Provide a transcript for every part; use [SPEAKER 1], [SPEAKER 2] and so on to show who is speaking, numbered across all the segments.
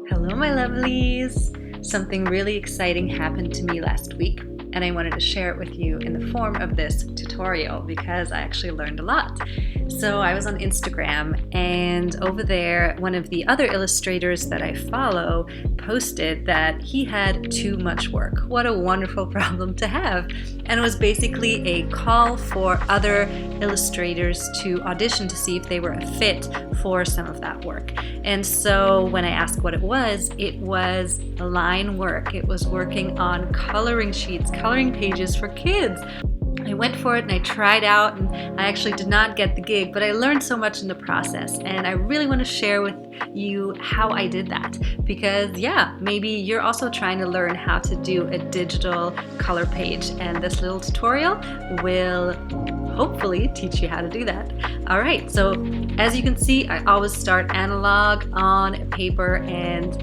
[SPEAKER 1] Hello, my lovelies! Something really exciting happened to me last week, and I wanted to share it with you in the form of this tutorial because I actually learned a lot. So I was on Instagram, and over there, one of the other illustrators that I follow posted that he had too much work. What a wonderful problem to have! And it was basically a call for other illustrators to audition to see if they were a fit for some of that work. And so when I asked what it was line work. It was working on coloring sheets, coloring pages for kids. I went for it and I tried out, and I actually did not get the gig, but I learned so much in the process, and I really want to share with you how I did that, because maybe you're also trying to learn how to do a digital color page, and this little tutorial will hopefully teach you how to do that. All right, so as you can see, I always start analog on paper, and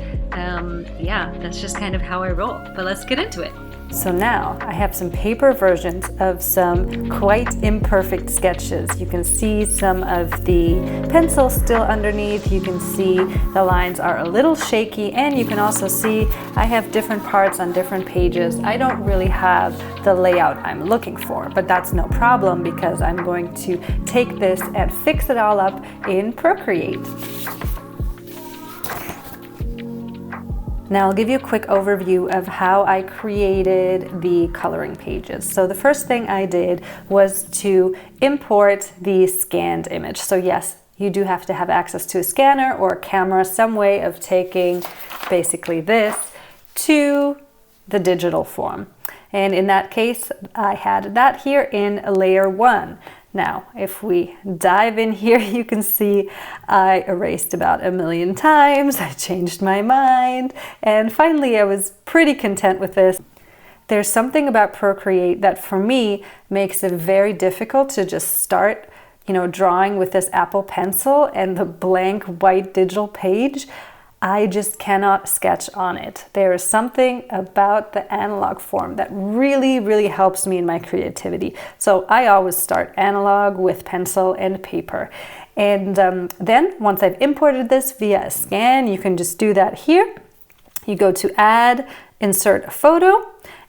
[SPEAKER 1] that's just kind of how I roll, but let's get into it. So now I have some paper versions of some quite imperfect sketches. You can see some of the pencil still underneath. You can see the lines are a little shaky, and you can also see I have different parts on different pages. I don't really have the layout I'm looking for, but that's no problem because I'm going to take this and fix it all up in Procreate. Now I'll give you a quick overview of how I created the coloring pages. So the first thing I did was to import the scanned image. So yes, you do have to have access to a scanner or a camera, some way of taking basically this to the digital form. And in that case, I had that here in layer 1. Now, if we dive in here, you can see I erased about 1,000,000 times, I changed my mind, and finally I was pretty content with this. There's something about Procreate that for me makes it very difficult to just start, drawing with this Apple Pencil and the blank white digital page. I just cannot sketch on it. There is something about the analog form that really, really helps me in my creativity. So I always start analog with pencil and paper. And then once I've imported this via a scan, you can just do that here. You go to add, insert a photo,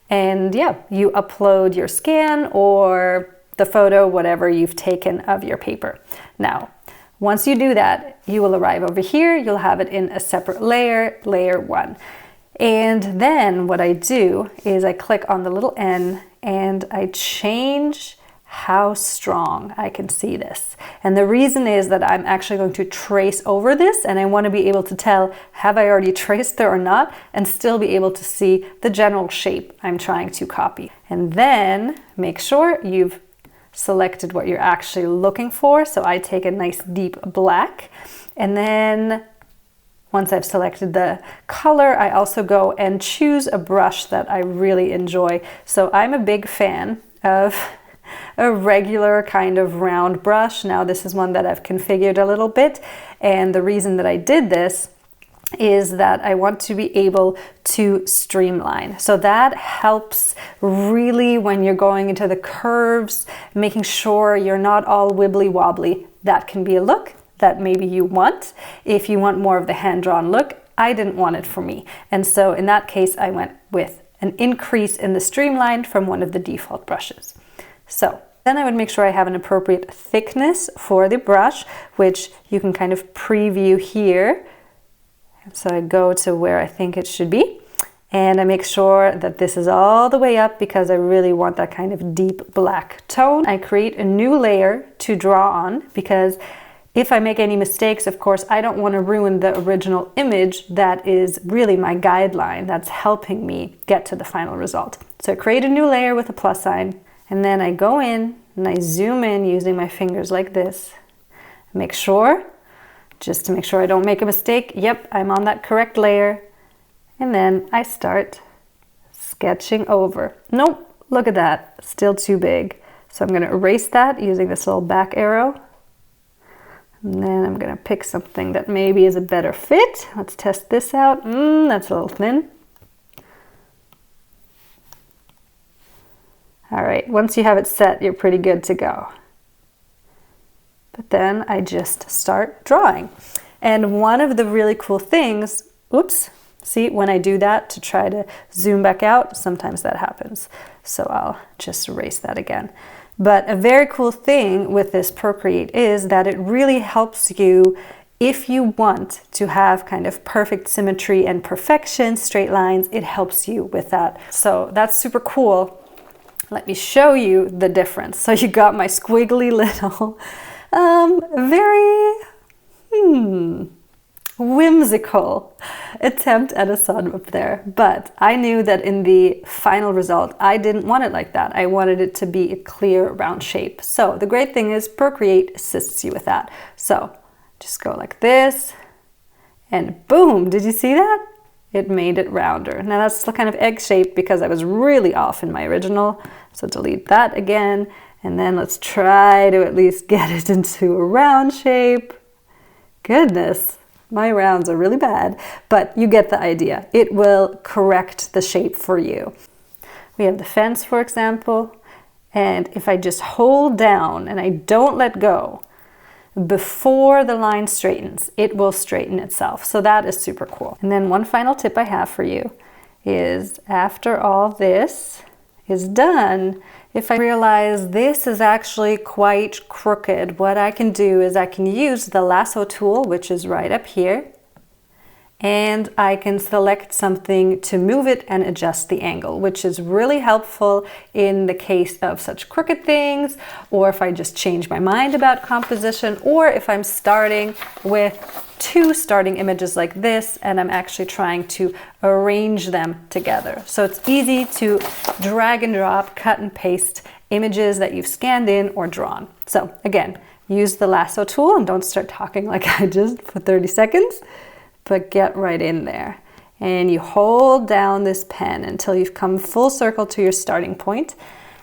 [SPEAKER 1] and you upload your scan or the photo, whatever you've taken of your paper. Now, once you do that, you will arrive over here. You'll have it in a separate layer, layer 1. And then what I do is I click on the little N and I change how strong I can see this. And the reason is that I'm actually going to trace over this, and I want to be able to tell, have I already traced there or not, and still be able to see the general shape I'm trying to copy. And then make sure you've selected what you're actually looking for. So I take a nice deep black, and then once I've selected the color, I also go and choose a brush that I really enjoy. So I'm a big fan of a regular kind of round brush. Now this is one that I've configured a little bit, and the reason that I did this is that I want to be able to streamline. So that helps really when you're going into the curves, making sure you're not all wibbly wobbly. That can be a look that maybe you want. If you want more of the hand-drawn look, I didn't want it for me. And so in that case, I went with an increase in the streamline from one of the default brushes. So then I would make sure I have an appropriate thickness for the brush, which you can kind of preview here. So I go to where I think it should be, and I make sure that this is all the way up because I really want that kind of deep black tone. I create a new layer to draw on because if I make any mistakes, of course, I don't want to ruin the original image that is really my guideline that's helping me get to the final result. So I create a new layer with a plus sign, and then I go in and I zoom in using my fingers like this. Make sure, just to make sure I don't make a mistake, yep, I'm on that correct layer. And then I start sketching over. Nope, look at that, still too big. So I'm gonna erase that using this little back arrow. And then I'm gonna pick something that maybe is a better fit. Let's test this out. That's a little thin. All right, once you have it set, you're pretty good to go. But then I just start drawing. And one of the really cool things oops, see, when I do that to try to zoom back out, sometimes that happens. So I'll just erase that again. But a very cool thing with this Procreate is that it really helps you if you want to have kind of perfect symmetry and perfection, straight lines, it helps you with that. So that's super cool. Let me show you the difference. So you got my squiggly little, very, whimsical attempt at a sun up there. But I knew that in the final result, I didn't want it like that. I wanted it to be a clear round shape. So the great thing is Procreate assists you with that. So just go like this and boom, did you see that? It made it rounder. Now that's the kind of egg shape because I was really off in my original. So delete that again. And then let's try to at least get it into a round shape. Goodness. My rounds are really bad, but you get the idea. It will correct the shape for you. We have the fence, for example, and if I just hold down and I don't let go, before the line straightens, it will straighten itself. So that is super cool. And then one final tip I have for you is after all this is done, if I realize this is actually quite crooked, what I can do is I can use the lasso tool, which is right up here, and I can select something to move it and adjust the angle, which is really helpful in the case of such crooked things, or if I just change my mind about composition, or if I'm starting with two starting images like this and I'm actually trying to arrange them together. So it's easy to drag and drop, cut and paste images that you've scanned in or drawn. So again, use the lasso tool and don't start talking like I just for 30 seconds. But get right in there. And you hold down this pen until you've come full circle to your starting point.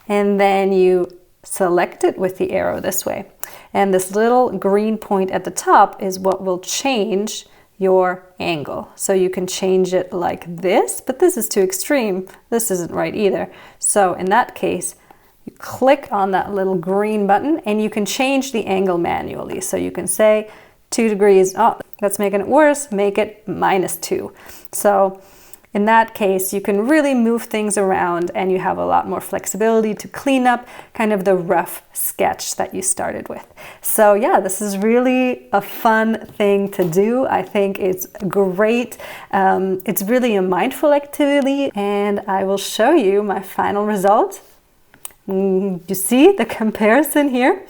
[SPEAKER 1] And then you select it with the arrow this way. And this little green point at the top is what will change your angle. So you can change it like this, but this is too extreme. This isn't right either. So in that case, you click on that little green button and you can change the angle manually. So you can say 2 degrees, oh, that's making it worse, make it -2. So in that case, you can really move things around and you have a lot more flexibility to clean up kind of the rough sketch that you started with. So yeah, this is really a fun thing to do. I think it's great. It's really a mindful activity and I will show you my final result. You see the comparison here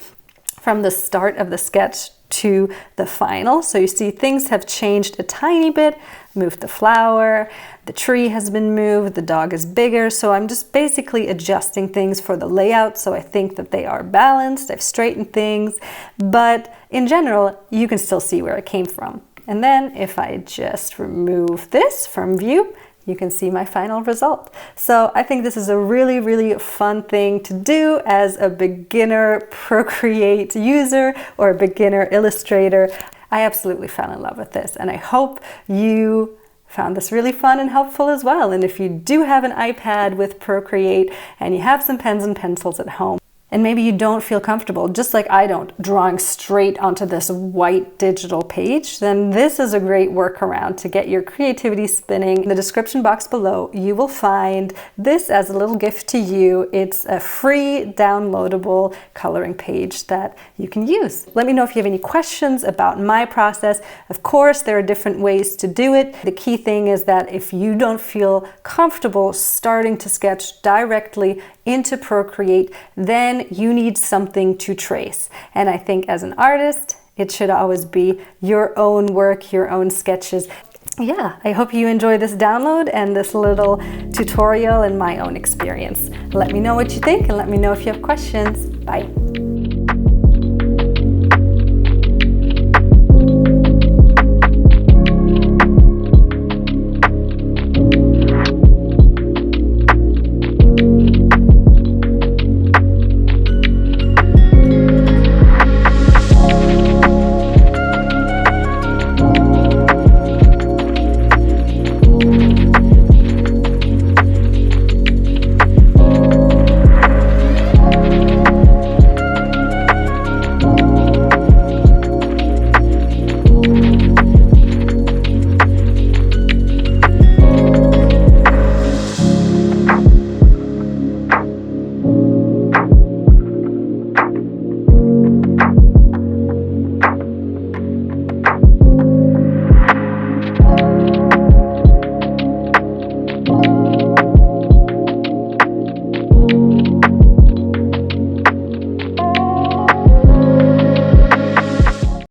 [SPEAKER 1] from the start of the sketch to the final. So you see things have changed a tiny bit, moved the flower, the tree has been moved, the dog is bigger. So I'm just basically adjusting things for the layout. So I think that they are balanced, I've straightened things, but in general, you can still see where it came from. And then if I just remove this from view, you can see my final result. So I think this is a really, really fun thing to do as a beginner Procreate user or a beginner illustrator. I absolutely fell in love with this and I hope you found this really fun and helpful as well. And if you do have an iPad with Procreate and you have some pens and pencils at home, and maybe you don't feel comfortable, just like I don't, drawing straight onto this white digital page, then this is a great workaround to get your creativity spinning. In the description box below, you will find this as a little gift to you. It's a free downloadable coloring page that you can use. Let me know if you have any questions about my process. Of course, there are different ways to do it. The key thing is that if you don't feel comfortable starting to sketch directly into Procreate, then you need something to trace. And I think as an artist, it should always be your own work, your own sketches. Yeah, I hope you enjoy this download and this little tutorial and my own experience. Let me know what you think and let me know if you have questions. Bye.